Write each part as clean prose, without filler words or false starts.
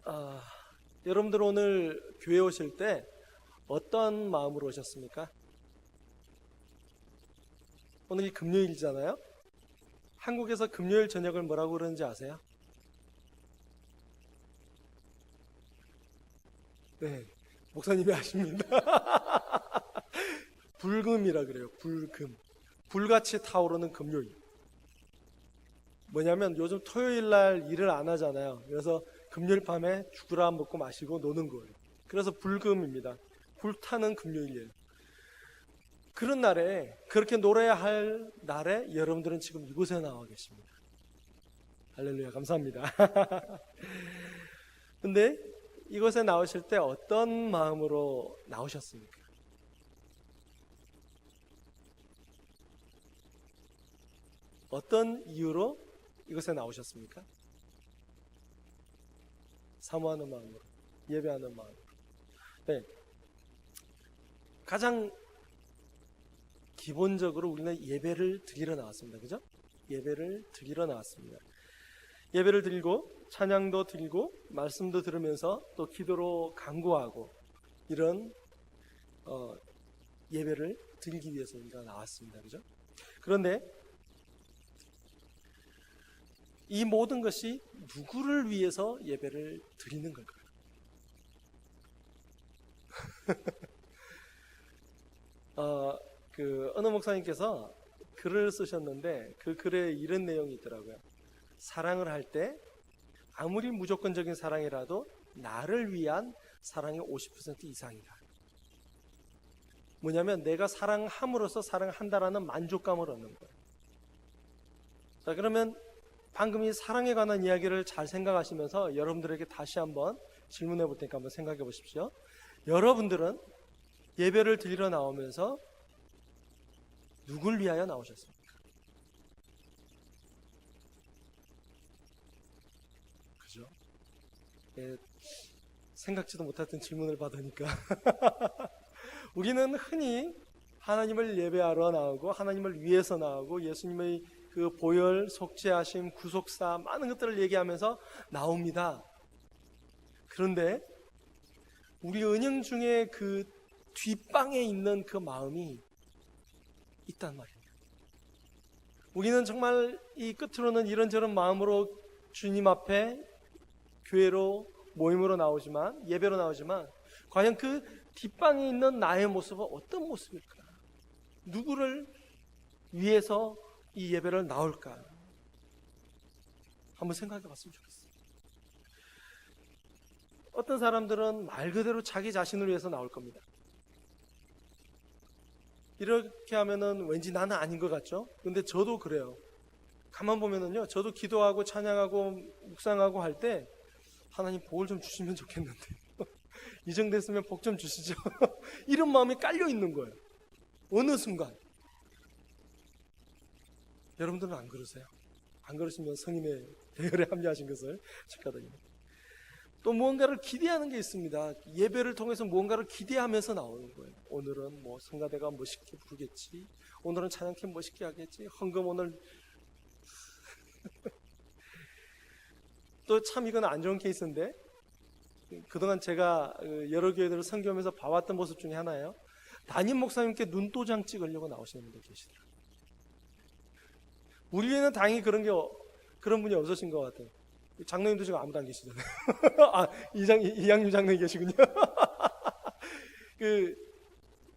아, 여러분들 오늘 교회 오실 때 어떤 마음으로 오셨습니까? 오늘이 금요일이잖아요. 한국에서 금요일 저녁을 뭐라고 그러는지 아세요? 네, 목사님이 아십니다. 불금이라 그래요. 불금. 불같이 타오르는 금요일. 뭐냐면 요즘 토요일 날 일을 안 하잖아요. 그래서 금요일 밤에 죽으라 먹고 마시고 노는 거예요. 그래서 불금입니다. 불타는 금요일이에요. 그런 날에, 그렇게 놀아야 할 날에 여러분들은 지금 이곳에 나와 계십니다. 할렐루야, 감사합니다. 근데 이곳에 나오실 때 어떤 마음으로 나오셨습니까? 어떤 이유로 이곳에 나오셨습니까? 사모하는 마음으로, 예배하는 마음으로. 네, 가장 기본적으로 우리는 예배를 드리러 나왔습니다. 그죠? 예배를 드리러 나왔습니다. 예배를 드리고 찬양도 드리고 말씀도 들으면서 또 기도로 간구하고 이런 예배를 드리기 위해서 우리가 나왔습니다. 그죠? 그런데 이 모든 것이 누구를 위해서 예배를 드리는 걸까요? 어느 목사님께서 글을 쓰셨는데 그 글에 이런 내용이 있더라고요. 사랑을 할 때 아무리 무조건적인 사랑이라도 나를 위한 사랑의 50% 이상이다. 뭐냐면 내가 사랑함으로써 사랑한다라는 만족감을 얻는 거예요. 자, 그러면 방금 이 사랑에 관한 이야기를 잘 생각하시면서 여러분들에게 다시 한번 질문해 볼 테니까 한번 생각해 보십시오. 여러분들은 예배를 드리러 나오면서 누굴 위하여 나오셨습니까? 그죠? 예, 생각지도 못했던 질문을 받으니까 우리는 흔히 하나님을 예배하러 나오고 하나님을 위해서 나오고 예수님의 그 보혈, 속죄하심, 구속사 많은 것들을 얘기하면서 나옵니다. 그런데 우리 은영 중에 그 뒷방에 있는 그 마음이 있단 말입니다. 우리는 정말 이 끝으로는 이런저런 마음으로 주님 앞에 교회로 모임으로 나오지만 예배로 나오지만 과연 그 뒷방에 있는 나의 모습은 어떤 모습일까? 누구를 위해서 이 예배를 나올까? 한번 생각해 봤으면 좋겠어요. 어떤 사람들은 말 그대로 자기 자신을 위해서 나올 겁니다. 이렇게 하면은 왠지 나는 아닌 것 같죠? 근데 저도 그래요. 가만 보면은요, 저도 기도하고 찬양하고 묵상하고 할 때 하나님 복을 좀 주시면 좋겠는데 이 정도 됐으면 복 좀 주시죠. 이런 마음이 깔려 있는 거예요. 어느 순간. 여러분들은 안 그러세요? 안 그러시면 성인의 대열에 합류하신 것을 축하드립니다. 또 무언가를 기대하는 게 있습니다. 예배를 통해서 무언가를 기대하면서 나오는 거예요. 오늘은 뭐 성가대가 멋있게 부르겠지, 오늘은 찬양팀 멋있게 하겠지, 헌금 오늘 또 참 이건 안 좋은 케이스인데 그동안 제가 여러 교회들을 선교하면서 봐왔던 모습 중에 하나예요. 담임 목사님께 눈도장 찍으려고 나오시는 분들 계시더라고요. 우리 교회는 다행히 그런 분이 없으신 것 같아요. 장로님도 지금 아무도 안 계시잖아요. 아, 이양님 장로님 계시군요.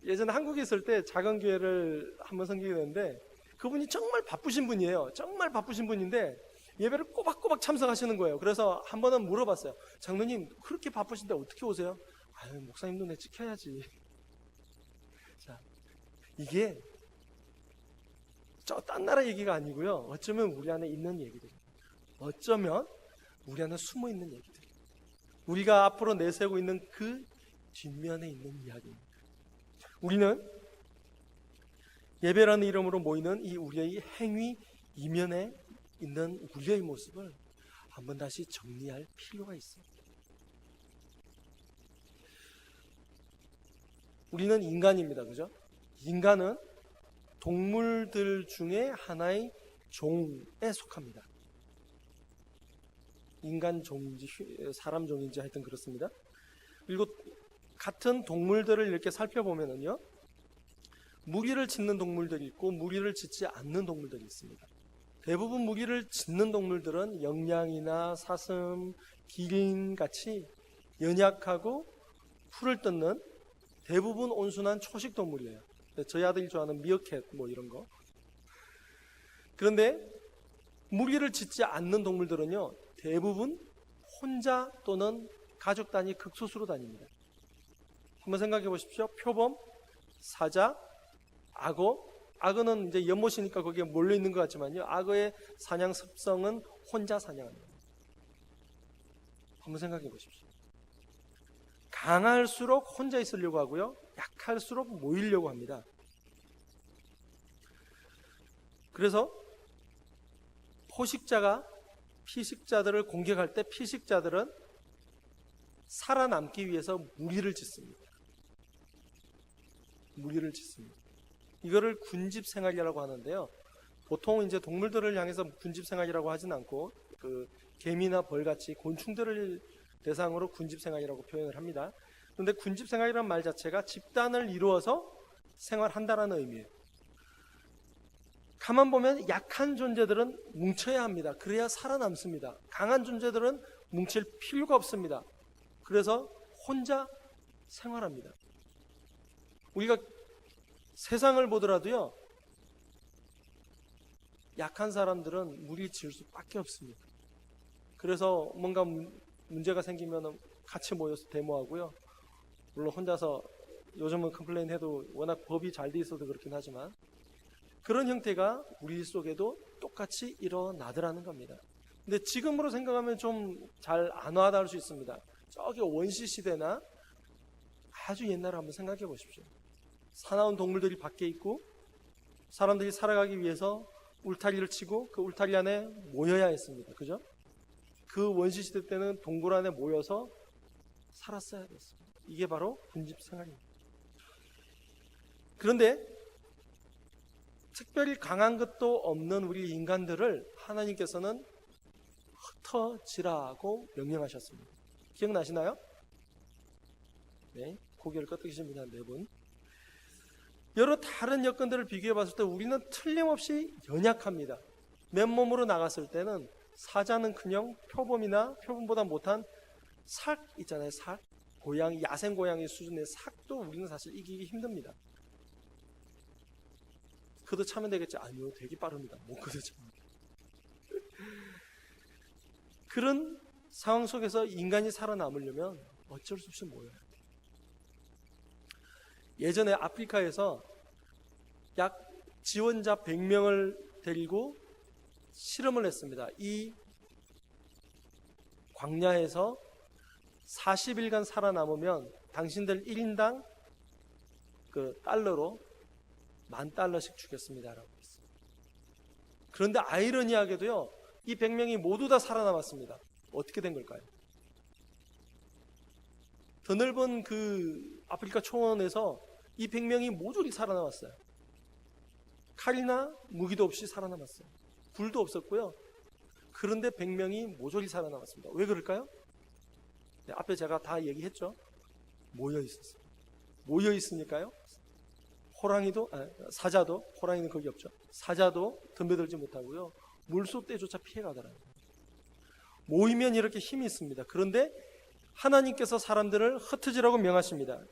예전에 한국에 있을 때 작은 교회를 한번 섬기게 됐는데 그분이 정말 바쁘신 분이에요. 정말 바쁘신 분인데 예배를 꼬박꼬박 참석하시는 거예요. 그래서 한 번은 물어봤어요. 장로님 그렇게 바쁘신데 어떻게 오세요? 아유, 목사님 눈에 찍혀야지. 자, 이게 딴 나라 얘기가 아니고요. 어쩌면 우리 안에 있는 얘기들입니다. 어쩌면 우리 안에 숨어 있는 얘기들. 우리가 앞으로 내세우고 있는 그 뒷면에 있는 이야기입니다. 우리는 예배라는 이름으로 모이는 이 우리의 행위 이면에 있는 우리의 모습을 한번 다시 정리할 필요가 있습니다. 우리는 인간입니다. 그죠? 인간은 동물들 중에 하나의 종에 속합니다. 인간 종인지 사람 종인지 하여튼 그렇습니다. 그리고 같은 동물들을 이렇게 살펴보면은요, 무리를 짓는 동물들이 있고 무리를 짓지 않는 동물들이 있습니다. 대부분 무리를 짓는 동물들은 영양이나 사슴, 기린 같이 연약하고 풀을 뜯는 대부분 온순한 초식 동물이에요. 저희 아들이 좋아하는 미어캣 뭐 이런 거. 그런데 무리를 짓지 않는 동물들은요, 대부분 혼자 또는 가족 단위 극소수로 다닙니다. 한번 생각해 보십시오. 표범, 사자, 악어. 악어는 이제 연못이니까 거기에 몰려 있는 것 같지만요, 악어의 사냥 습성은 혼자 사냥합니다. 한번 생각해 보십시오. 강할수록 혼자 있으려고 하고요, 약할수록 모이려고 합니다. 그래서 포식자가 피식자들을 공격할 때 피식자들은 살아남기 위해서 무리를 짓습니다. 무리를 짓습니다. 이거를 군집 생활이라고 하는데요. 보통 이제 동물들을 향해서 군집 생활이라고 하진 않고 그 개미나 벌같이 곤충들을 대상으로 군집 생활이라고 표현을 합니다. 그런데 군집 생활이라는 말 자체가 집단을 이루어서 생활한다라는 의미예요. 가만 보면 약한 존재들은 뭉쳐야 합니다. 그래야 살아남습니다. 강한 존재들은 뭉칠 필요가 없습니다. 그래서 혼자 생활합니다. 우리가 세상을 보더라도요, 약한 사람들은 무리 지을 수밖에 없습니다. 그래서 뭔가 문제가 생기면 같이 모여서 데모하고요. 물론 혼자서 요즘은 컴플레인 해도 워낙 법이 잘 돼 있어서 그렇긴 하지만 그런 형태가 우리 속에도 똑같이 일어나더라는 겁니다. 근데 지금으로 생각하면 좀 잘 안 와닿을 수 있습니다. 저기 원시 시대나 아주 옛날에 한번 생각해 보십시오. 사나운 동물들이 밖에 있고 사람들이 살아가기 위해서 울타리를 치고 그 울타리 안에 모여야 했습니다. 그죠? 그 원시시대 때는 동굴 안에 모여서 살았어야 됐습니다. 이게 바로 군집 생활입니다. 그런데 특별히 강한 것도 없는 우리 인간들을 하나님께서는 흩어지라고 명령하셨습니다. 기억나시나요? 네, 고개를 끄덕이신 분이 한 4분. 여러 다른 여건들을 비교해 봤을 때 우리는 틀림없이 연약합니다. 맨몸으로 나갔을 때는 사자는커녕 표범이나 표범보다 못한 삭 있잖아요. 삭, 고양이, 야생 고양이 수준의 삭도 우리는 사실 이기기 힘듭니다. 그도 차면 되겠지? 아니요, 되게 빠릅니다. 못 그도 차면. 그런 상황 속에서 인간이 살아남으려면 어쩔 수 없이 모여야 돼요. 예전에 아프리카에서 약 지원자 100명을 데리고 실험을 했습니다. 이 광야에서 40일간 살아남으면 당신들 1인당 그 달러로 $10,000씩 주겠습니다라고 했어요. 그런데 아이러니하게도요, 이 100명이 모두 다 살아남았습니다. 어떻게 된 걸까요? 더 넓은 그 아프리카 초원에서 이 100명이 모조리 살아남았어요. 칼이나 무기도 없이 살아남았어요. 불도 없었고요. 그런데 100명이 모조리 살아남았습니다. 왜 그럴까요? 네, 앞에 제가 다 얘기했죠. 모여 있었어요. 모여 있으니까요. 사자도, 호랑이는 거기 없죠. 사자도 덤벼들지 못하고요. 물소떼조차 피해가더라고요. 모이면 이렇게 힘이 있습니다. 그런데 하나님께서 사람들을 흩어지라고 명하십니다.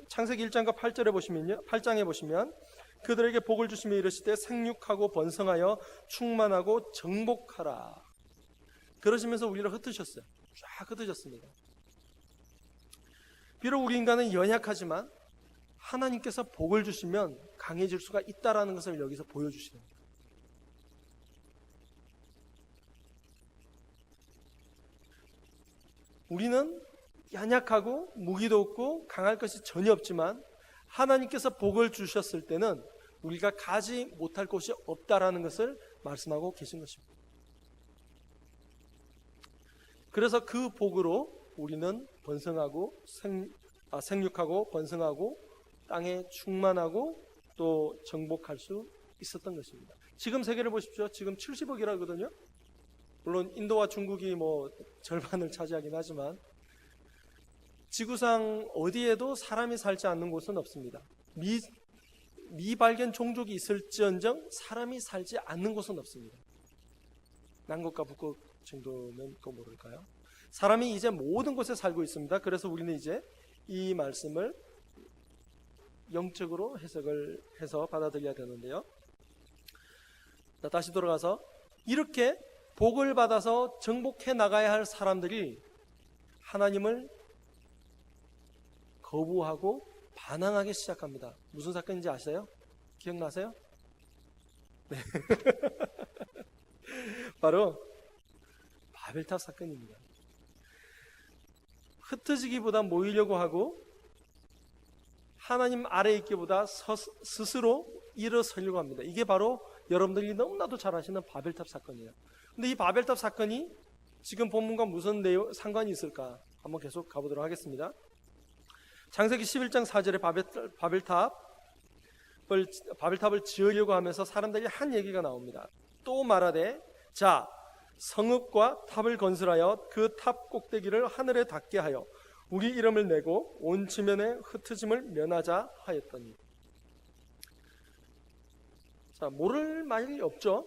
창세기 1장과 8장에 보시면 그들에게 복을 주시며 이르시되 생육하고 번성하여 충만하고 정복하라. 그러시면서 우리를 흩으셨어요. 쫙 흩으셨습니다. 비록 우리 인간은 연약하지만 하나님께서 복을 주시면 강해질 수가 있다라는 것을 여기서 보여주시는 거예요. 우리는 연약하고 무기도 없고 강할 것이 전혀 없지만 하나님께서 복을 주셨을 때는 우리가 가지 못할 것이 없다라는 것을 말씀하고 계신 것입니다. 그래서 그 복으로 우리는 번성하고 생육하고 번성하고 땅에 충만하고 또 정복할 수 있었던 것입니다. 지금 세계를 보십시오. 지금 70억이라거든요. 물론 인도와 중국이 뭐 절반을 차지하긴 하지만 지구상 어디에도 사람이 살지 않는 곳은 없습니다. 미발견 종족이 있을지언정 사람이 살지 않는 곳은 없습니다. 남극과 북극 정도면 그거 모를까요? 사람이 이제 모든 곳에 살고 있습니다. 그래서 우리는 이제 이 말씀을 영적으로 해석을 해서 받아들여야 되는데요. 자, 다시 돌아가서 이렇게 복을 받아서 정복해 나가야 할 사람들이 하나님을 거부하고 반항하기 시작합니다. 무슨 사건인지 아세요? 기억나세요? 네. 바로 바벨탑 사건입니다. 흩어지기보다 모이려고 하고 하나님 아래에 있기보다 스스로 일어서려고 합니다. 이게 바로 여러분들이 너무나도 잘 아시는 바벨탑 사건이에요. 근데 이 바벨탑 사건이 지금 본문과 무슨 상관이 있을까? 한번 계속 가보도록 하겠습니다. 창세기 11장 4절에 바벨탑을 지으려고 하면서 사람들이 한 얘기가 나옵니다. 또 말하되 자 성읍과 탑을 건설하여 그 탑 꼭대기를 하늘에 닿게 하여 우리 이름을 내고 온 지면에 흩어짐을 면하자 하였더니. 자, 모를 말이 없죠.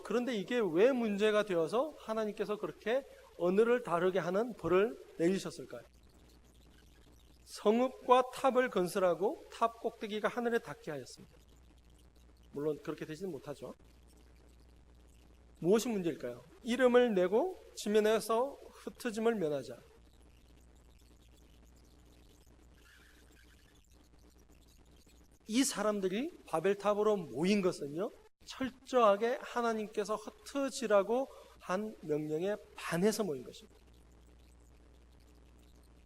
그런데 이게 왜 문제가 되어서 하나님께서 그렇게 언어를 다르게 하는 벌을 내리셨을까요? 성읍과 탑을 건설하고 탑 꼭대기가 하늘에 닿게 하였습니다. 물론 그렇게 되지는 못하죠. 무엇이 문제일까요? 이름을 내고 지면에서 흩어짐을 면하자. 이 사람들이 바벨탑으로 모인 것은요, 철저하게 하나님께서 흩어지라고 한 명령에 반해서 모인 것입니다.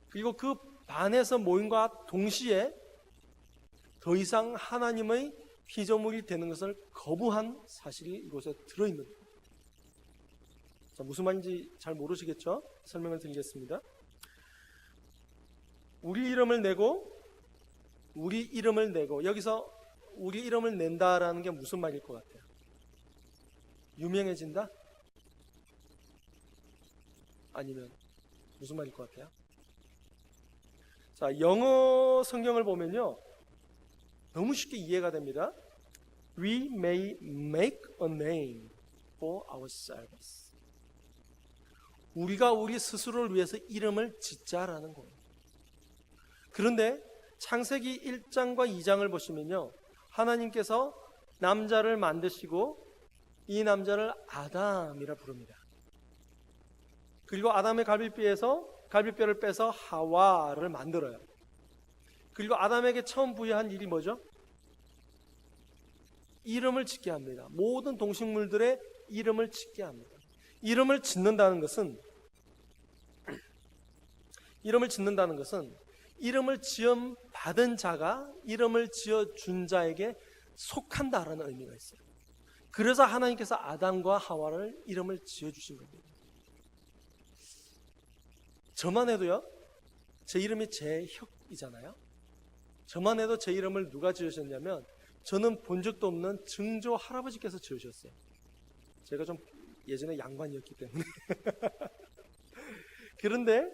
그리고 그 반해서 모임과 동시에 더 이상 하나님의 피조물이 되는 것을 거부한 사실이 이곳에 들어있는 겁니다. 자, 무슨 말인지 잘 모르시겠죠? 설명을 드리겠습니다. 우리 이름을 내고 여기서 우리 이름을 낸다라는 게 무슨 말일 것 같아요? 유명해진다? 아니면 무슨 말일 것 같아요? 자, 영어 성경을 보면요, 너무 쉽게 이해가 됩니다. We may make a name for ourselves. 우리가 우리 스스로를 위해서 이름을 짓자라는 거예요. 그런데 창세기 1장과 2장을 보시면요, 하나님께서 남자를 만드시고 이 남자를 아담이라 부릅니다. 그리고 아담의 갈비뼈를 빼서 하와를 만들어요. 그리고 아담에게 처음 부여한 일이 뭐죠? 이름을 짓게 합니다. 모든 동식물들의 이름을 짓게 합니다. 이름을 짓는다는 것은 이름을 지음 받은 자가 이름을 지어준 자에게 속한다라는 의미가 있어요. 그래서 하나님께서 아담과 하와를 이름을 지어주신 겁니다. 저만 해도요, 제 이름이 제혁이잖아요. 저만 해도 제 이름을 누가 지으셨냐면 저는 본 적도 없는 증조 할아버지께서 지으셨어요. 제가 좀 예전에 양반이었기 때문에. 그런데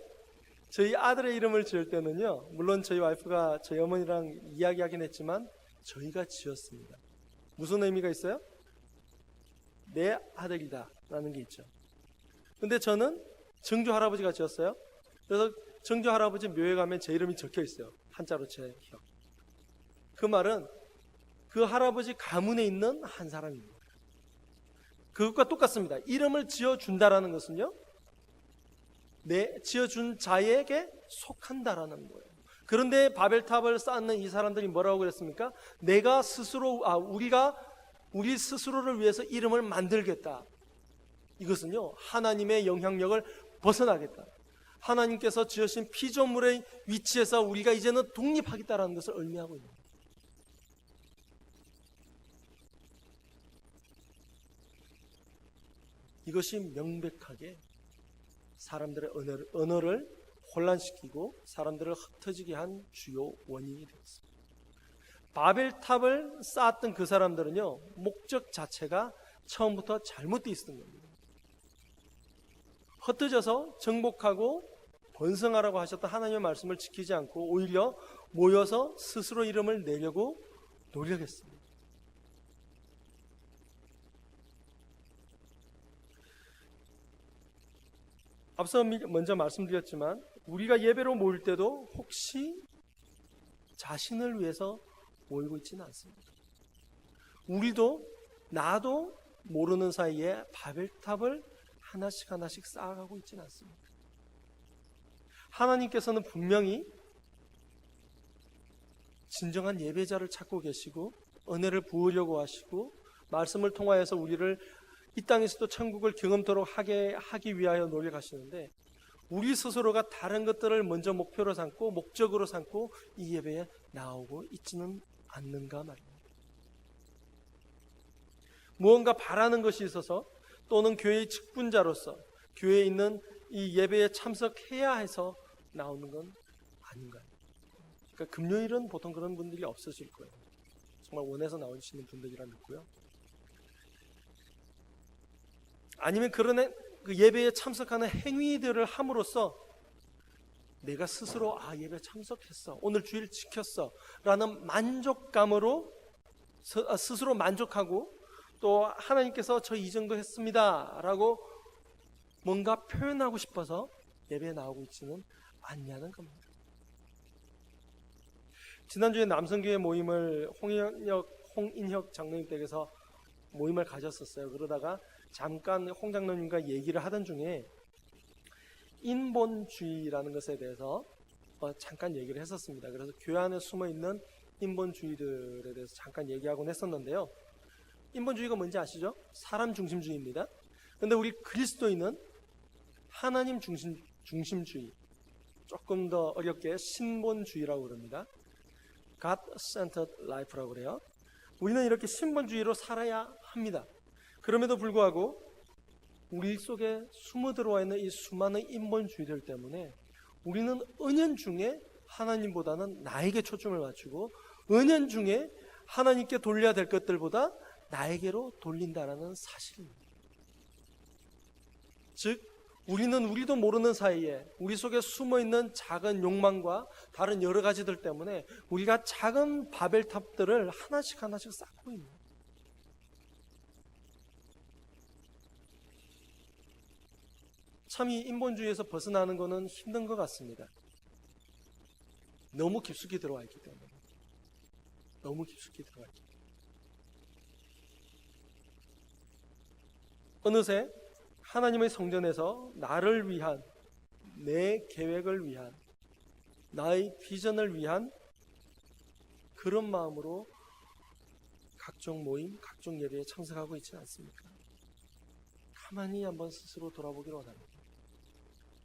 저희 아들의 이름을 지을 때는요, 물론 저희 와이프가 저희 어머니랑 이야기하긴 했지만 저희가 지었습니다. 무슨 의미가 있어요? 내 아들이다 라는 게 있죠. 근데 저는 증조 할아버지가 지었어요. 그래서 증조 할아버지 묘에 가면 제 이름이 적혀 있어요. 한자로 제혁. 그 말은 그 할아버지 가문에 있는 한 사람입니다. 그것과 똑같습니다. 이름을 지어준다라는 것은요, 지어준 자에게 속한다라는 거예요. 그런데 바벨탑을 쌓는 이 사람들이 뭐라고 그랬습니까? 우리가 우리 스스로를 위해서 이름을 만들겠다. 이것은요, 하나님의 영향력을 벗어나겠다. 하나님께서 지으신 피조물의 위치에서 우리가 이제는 독립하겠다라는 것을 의미하고 있는 거예요. 이것이 명백하게 사람들의 언어를 혼란시키고 사람들을 흩어지게 한 주요 원인이 되었습니다. 바벨탑을 쌓았던 그 사람들은요, 목적 자체가 처음부터 잘못되어 있었던 겁니다. 흩어져서 정복하고 번성하라고 하셨던 하나님의 말씀을 지키지 않고 오히려 모여서 스스로 이름을 내려고 노력했습니다. 앞서 먼저 말씀드렸지만 우리가 예배로 모일 때도 혹시 자신을 위해서 모이고 있지는 않습니다. 우리도 나도 모르는 사이에 바벨탑을 하나씩 쌓아가고 있지는 않습니다. 하나님께서는 분명히 진정한 예배자를 찾고 계시고 은혜를 부으려고 하시고 말씀을 통하여서 우리를 이 땅에서도 천국을 경험토록 하기 위하여 노력하시는데 우리 스스로가 다른 것들을 먼저 목표로 삼고 목적으로 삼고 이 예배에 나오고 있지는 않는가 말입니다. 무언가 바라는 것이 있어서 또는 교회의 직분자로서 교회에 있는 이 예배에 참석해야 해서 나오는 건 아닌가요? 그러니까 금요일은 보통 그런 분들이 없으실 거예요. 정말 원해서 나오시는 분들이라 믿고요. 아니면 그런 그 예배에 참석하는 행위들을 함으로써 내가 스스로 예배에 참석했어, 오늘 주일 지켰어 라는 만족감으로 스스로 만족하고 또 하나님께서 저 이 정도 했습니다 라고 뭔가 표현하고 싶어서 예배에 나오고 있지는 않냐는 겁니다. 지난주에 남성교회 모임을 홍인혁 장로님 댁에서 모임을 가졌었어요. 그러다가 잠깐 홍 장로님과 얘기를 하던 중에 인본주의라는 것에 대해서 잠깐 얘기를 했었습니다. 그래서 교회 안에 숨어있는 인본주의들에 대해서 잠깐 얘기하곤 했었는데요. 인본주의가 뭔지 아시죠? 사람 중심주의입니다. 그런데 우리 그리스도인은 하나님 중심주의, 조금 더 어렵게 신본주의라고 그럽니다. God-centered life라고 그래요. 우리는 이렇게 신본주의로 살아야 합니다. 그럼에도 불구하고 우리 속에 숨어 들어와 있는 이 수많은 인본주의들 때문에 우리는 은연중에 하나님보다는 나에게 초점을 맞추고 은연중에 하나님께 돌려야 될 것들보다 나에게로 돌린다라는 사실입니다. 즉 우리는 우리도 모르는 사이에 우리 속에 숨어있는 작은 욕망과 다른 여러 가지들 때문에 우리가 작은 바벨탑들을 하나씩 쌓고 있는 거예요. 참 이 인본주의에서 벗어나는 것은 힘든 것 같습니다. 너무 깊숙이 들어와 있기 때문에. 너무 깊숙이 들어와 있기 때문에. 어느새 하나님의 성전에서 나를 위한, 내 계획을 위한, 나의 비전을 위한 그런 마음으로 각종 모임, 각종 예배에 참석하고 있지는 않습니까? 가만히 한번 스스로 돌아보기를 원합니다.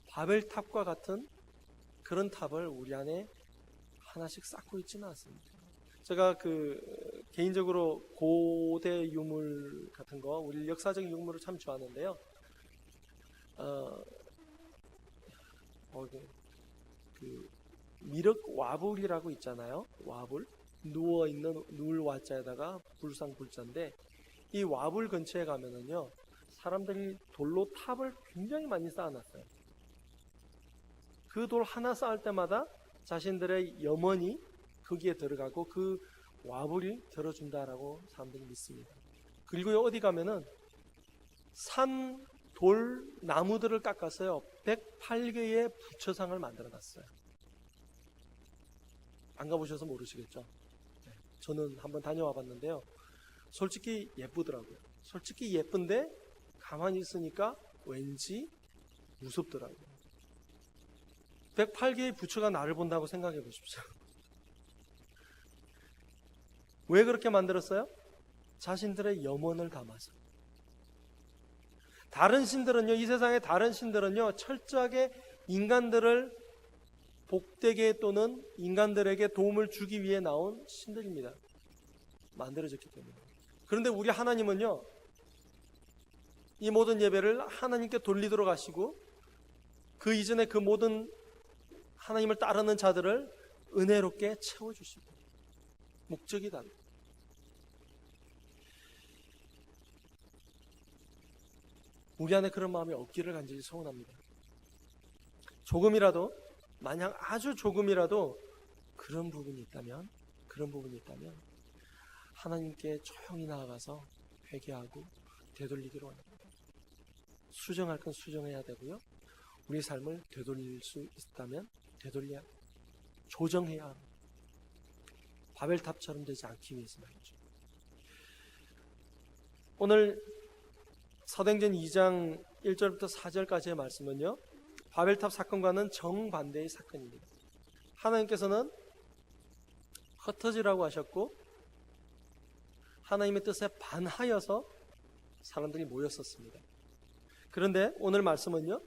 바벨탑과 같은 그런 탑을 우리 안에 하나씩 쌓고 있지는 않습니다. 제가 개인적으로 고대 유물 같은 거, 우리 역사적인 유물을 참 좋아하는데요. 미륵 와불이라고 있잖아요. 와불, 누워있는 누울 와자에다가 불상 불자인데 이 와불 근처에 가면은요 사람들이 돌로 탑을 굉장히 많이 쌓아놨어요. 그 돌 하나 쌓을 때마다 자신들의 염원이 거기에 들어가고 그 와불이 들어준다라고 사람들이 믿습니다. 그리고 어디 가면은 산, 돌, 나무들을 깎아서요 108개의 부처상을 만들어놨어요. 안 가보셔서 모르시겠죠? 네, 저는 한번 다녀와 봤는데요. 솔직히 예쁘더라고요. 솔직히 예쁜데 가만히 있으니까 왠지 무섭더라고요. 108개의 부처가 나를 본다고 생각해 보십시오. 왜 그렇게 만들었어요? 자신들의 염원을 담아서. 다른 신들은요, 이 세상의 다른 신들은요, 철저하게 인간들을 복되게 또는 인간들에게 도움을 주기 위해 나온 신들입니다. 만들어졌기 때문에. 그런데 우리 하나님은요, 이 모든 예배를 하나님께 돌리도록 하시고 그 이전에 그 모든 하나님을 따르는 자들을 은혜롭게 채워주시고 목적이 달라요. 우리 안에 그런 마음이 없기를 간절히 소원합니다. 조금이라도, 만약 아주 조금이라도 그런 부분이 있다면 하나님께 조용히 나아가서 회개하고 되돌리기로 합니다. 수정할 건 수정해야 되고요. 우리 삶을 되돌릴 수 있다면 되돌려야, 조정해야 합니다. 바벨탑처럼 되지 않기 위해서 말이죠. 오늘 사도행전 2장 1절부터 4절까지의 말씀은요, 바벨탑 사건과는 정반대의 사건입니다. 하나님께서는 흩어지라고 하셨고 하나님의 뜻에 반하여서 사람들이 모였었습니다. 그런데 오늘 말씀은요,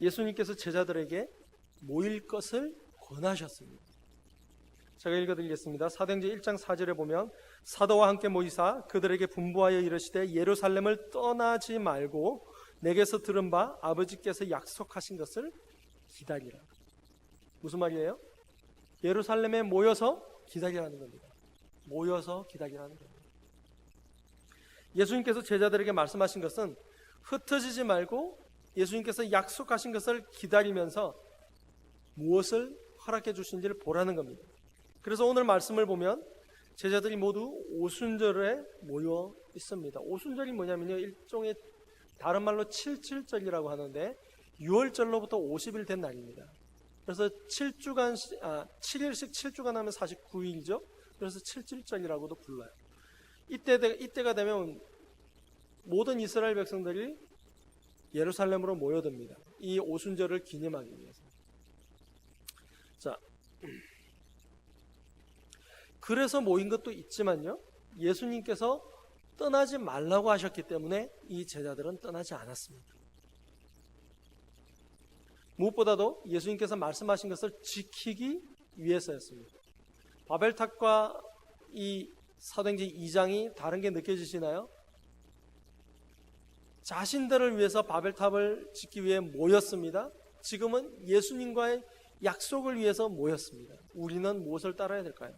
예수님께서 제자들에게 모일 것을 권하셨습니다. 제가 읽어드리겠습니다. 사도행전 1장 4절에 보면 사도와 함께 모이사 그들에게 분부하여 이르시되 예루살렘을 떠나지 말고 내게서 들은 바 아버지께서 약속하신 것을 기다리라. 무슨 말이에요? 예루살렘에 모여서 기다리라는 겁니다. 모여서 기다리라는 겁니다. 예수님께서 제자들에게 말씀하신 것은 흩어지지 말고 예수님께서 약속하신 것을 기다리면서 무엇을 허락해 주신지를 보라는 겁니다. 그래서 오늘 말씀을 보면 제자들이 모두 오순절에 모여 있습니다. 오순절이 뭐냐면요, 일종의 다른 말로 77절이라고 하는데 6월절로부터 50일 된 날입니다. 그래서 7일씩 7주간 하면 49일이죠. 그래서 77절이라고도 불러요. 이때가 되면 모든 이스라엘 백성들이 예루살렘으로 모여듭니다. 이 오순절을 기념하기 위해서. 자, 그래서 모인 것도 있지만요, 예수님께서 떠나지 말라고 하셨기 때문에 이 제자들은 떠나지 않았습니다. 무엇보다도 예수님께서 말씀하신 것을 지키기 위해서였습니다. 바벨탑과 이 사도행전 2장이 다른 게 느껴지시나요? 자신들을 위해서 바벨탑을 짓기 위해 모였습니다. 지금은 예수님과의 약속을 위해서 모였습니다. 우리는 무엇을 따라야 될까요?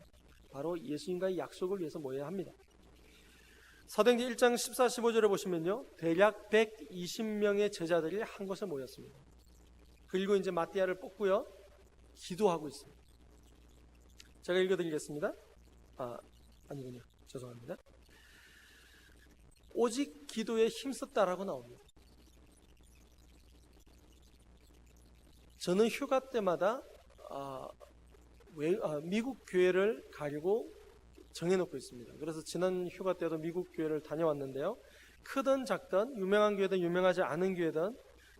바로 예수님과의 약속을 위해서 모여야 합니다. 사도행전 1장 14, 15절에 보시면요, 대략 120명의 제자들이 한 곳에 모였습니다. 그리고 이제 마띠아를 뽑고요, 기도하고 있습니다. 제가 읽어드리겠습니다. 아니군요. 죄송합니다. 오직 기도에 힘썼다라고 나옵니다. 저는 휴가 때마다 미국 교회를 가려고 정해놓고 있습니다. 그래서 지난 휴가 때도 미국 교회를 다녀왔는데요, 크든 작든 유명한 교회든 유명하지 않은 교회든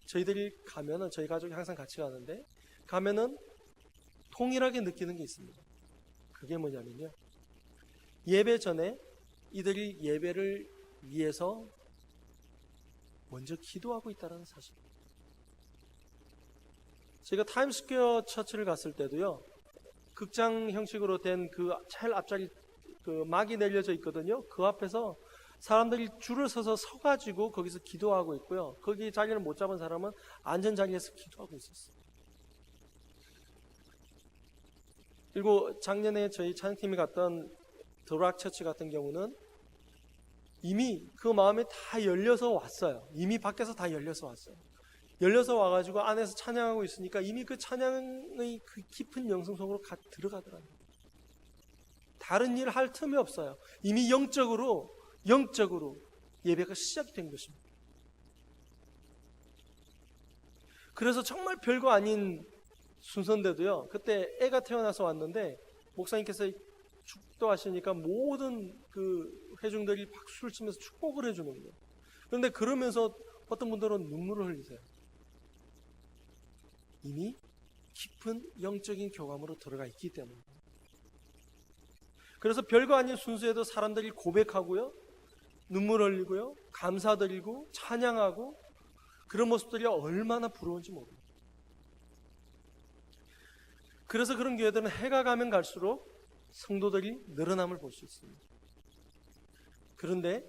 저희들이 가면은, 저희 가족이 항상 같이 가는데 가면은 동일하게 느끼는 게 있습니다. 그게 뭐냐면요, 예배 전에 이들이 예배를 위해서 먼저 기도하고 있다는 사실입니다. 제가 타임스퀘어 처치를 갔을 때도요, 극장 형식으로 된 그 제일 앞자리 그 막이 내려져 있거든요. 그 앞에서 사람들이 줄을 서서 서가지고 거기서 기도하고 있고요. 거기 자리를 못 잡은 사람은 앉은 자리에서 기도하고 있었어요. 그리고 작년에 저희 찬양팀이 갔던 드락 처치 같은 경우는 이미 그 마음이 다 열려서 왔어요. 이미 밖에서 다 열려서 왔어요. 열려서 와가지고 안에서 찬양하고 있으니까 이미 그 찬양의 그 깊은 영성 속으로 들어가더라고요. 다른 일 할 틈이 없어요. 이미 영적으로 예배가 시작된 것입니다. 그래서 정말 별거 아닌 순서인데도요, 그때 애가 태어나서 왔는데 목사님께서 축도하시니까 모든 그 회중들이 박수를 치면서 축복을 해주는 거예요. 그런데 그러면서 어떤 분들은 눈물을 흘리세요. 이미 깊은 영적인 교감으로 들어가 있기 때문입니다. 그래서 별거 아닌 순수에도 사람들이 고백하고요, 눈물 흘리고요, 감사드리고 찬양하고, 그런 모습들이 얼마나 부러운지 모릅니다. 그래서 그런 교회들은 해가 가면 갈수록 성도들이 늘어남을 볼 수 있습니다. 그런데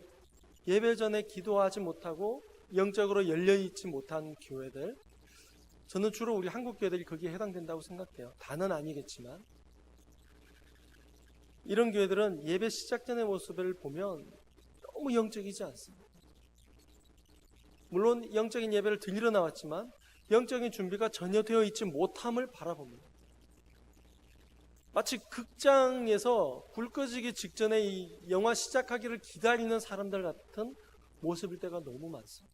예배 전에 기도하지 못하고 영적으로 열려있지 못한 교회들, 저는 주로 우리 한국 교회들이 거기에 해당된다고 생각해요. 다는 아니겠지만 이런 교회들은 예배 시작 전의 모습을 보면 너무 영적이지 않습니다. 물론 영적인 예배를 드리러 나왔지만 영적인 준비가 전혀 되어 있지 못함을 바라봅니다. 마치 극장에서 불 꺼지기 직전에 이 영화 시작하기를 기다리는 사람들 같은 모습일 때가 너무 많습니다.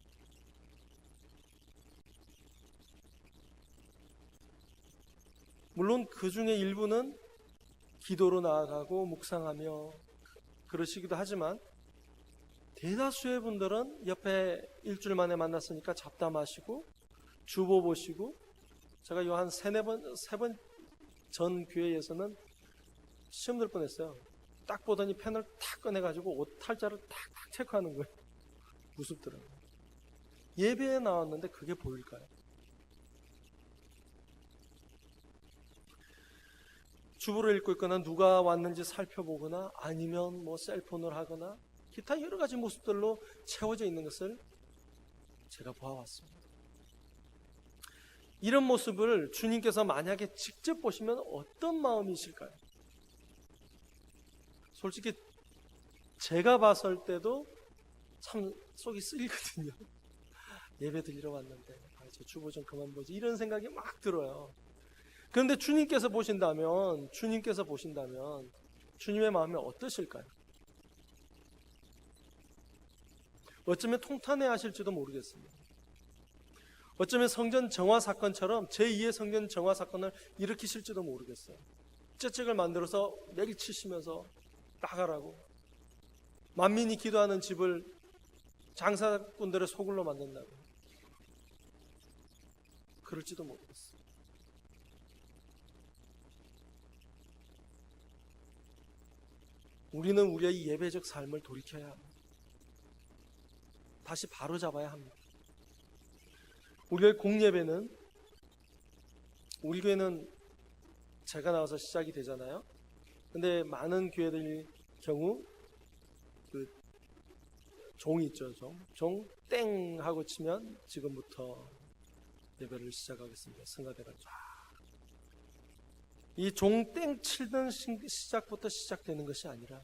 물론 그 중에 일부는 기도로 나아가고 묵상하며 그러시기도 하지만 대다수의 분들은 옆에 일주일 만에 만났으니까 잡담하시고 주보 보시고, 제가 요 한 세 번 전 교회에서는 시험 들 뻔했어요. 딱 보더니 펜을 탁 꺼내가지고 옷 탈자를 탁탁 체크하는 거예요. 무섭더라고요. 예배에 나왔는데 그게 보일까요? 주보를 읽고 있거나 누가 왔는지 살펴보거나 아니면 뭐 셀폰을 하거나 기타 여러 가지 모습들로 채워져 있는 것을 제가 보아왔습니다. 이런 모습을 주님께서 만약에 직접 보시면 어떤 마음이실까요? 솔직히 제가 봤을 때도 참 속이 쓰리거든요. 예배 드리러 왔는데 저 주보 좀 그만 보지, 이런 생각이 막 들어요. 그런데 주님께서 보신다면 주님의 마음이 어떠실까요? 어쩌면 통탄해 하실지도 모르겠습니다. 어쩌면 성전 정화 사건처럼 제2의 성전 정화 사건을 일으키실지도 모르겠어요. 째책을 만들어서 내리치시면서 나가라고, 만민이 기도하는 집을 장사꾼들의 소굴로 만든다고, 그럴지도 모르겠어요. 우리는 우리의 예배적 삶을 돌이켜야 합니다. 다시 바로잡아야 합니다. 우리의 공예배는, 우리 교회는 제가 나와서 시작이 되잖아요. 근데 많은 교회들 경우 그 종이 있죠. 종 땡 하고 치면 지금부터 예배를 시작하겠습니다. 승가대가 쫙. 이 종 땡 치던 시작부터 시작되는 것이 아니라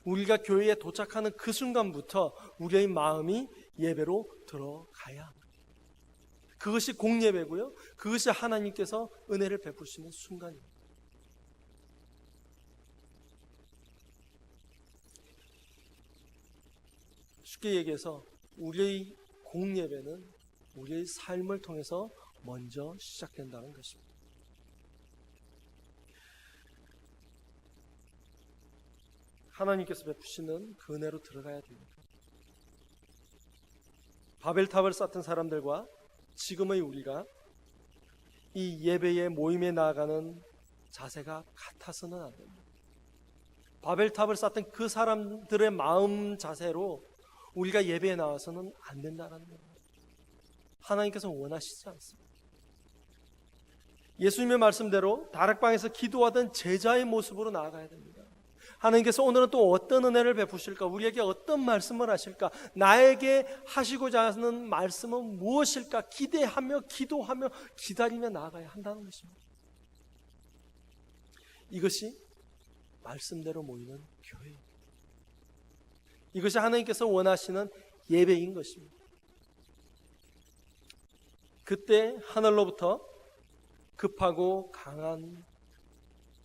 우리가 교회에 도착하는 그 순간부터 우리의 마음이 예배로 들어가야 합니다. 그것이 공예배고요. 그것이 하나님께서 은혜를 베푸시는 순간입니다. 쉽게 얘기해서 우리의 공예배는 우리의 삶을 통해서 먼저 시작된다는 것입니다. 하나님께서 베푸시는 그 은혜로 들어가야 됩니다. 바벨탑을 쌓던 사람들과 지금의 우리가 이 예배의 모임에 나아가는 자세가 같아서는 안 됩니다. 바벨탑을 쌓던 그 사람들의 마음 자세로 우리가 예배에 나와서는 안 된다는 겁니다. 하나님께서 원하시지 않습니다. 예수님의 말씀대로 다락방에서 기도하던 제자의 모습으로 나아가야 됩니다. 하나님께서 오늘은 또 어떤 은혜를 베푸실까? 우리에게 어떤 말씀을 하실까? 나에게 하시고자 하는 말씀은 무엇일까? 기대하며 기도하며 기다리며 나아가야 한다는 것입니다. 이것이 말씀대로 모이는 교회입니다. 이것이 하나님께서 원하시는 예배인 것입니다. 그때 하늘로부터 급하고 강한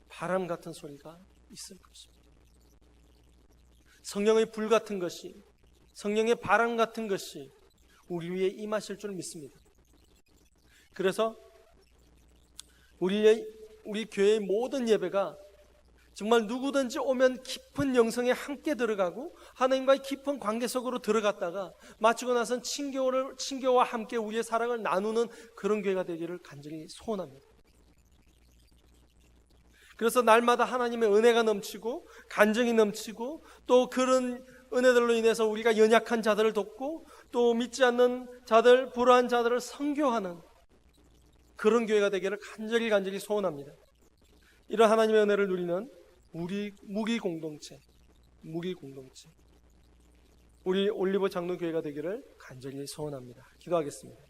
바람 같은 소리가 있을 것입니다. 성령의 불 같은 것이, 성령의 바람 같은 것이 우리 위에 임하실 줄 믿습니다. 그래서 우리 교회의 모든 예배가 정말 누구든지 오면 깊은 영성에 함께 들어가고 하나님과의 깊은 관계 속으로 들어갔다가 마치고 나선 친교와 함께 우리의 사랑을 나누는 그런 교회가 되기를 간절히 소원합니다. 그래서 날마다 하나님의 은혜가 넘치고 간정이 넘치고 또 그런 은혜들로 인해서 우리가 연약한 자들을 돕고 또 믿지 않는 자들, 불안한 자들을 선교하는 그런 교회가 되기를 간절히 소원합니다. 이런 하나님의 은혜를 누리는 우리 무기 공동체, 우리 올리브 장로교회가 되기를 간절히 소원합니다. 기도하겠습니다.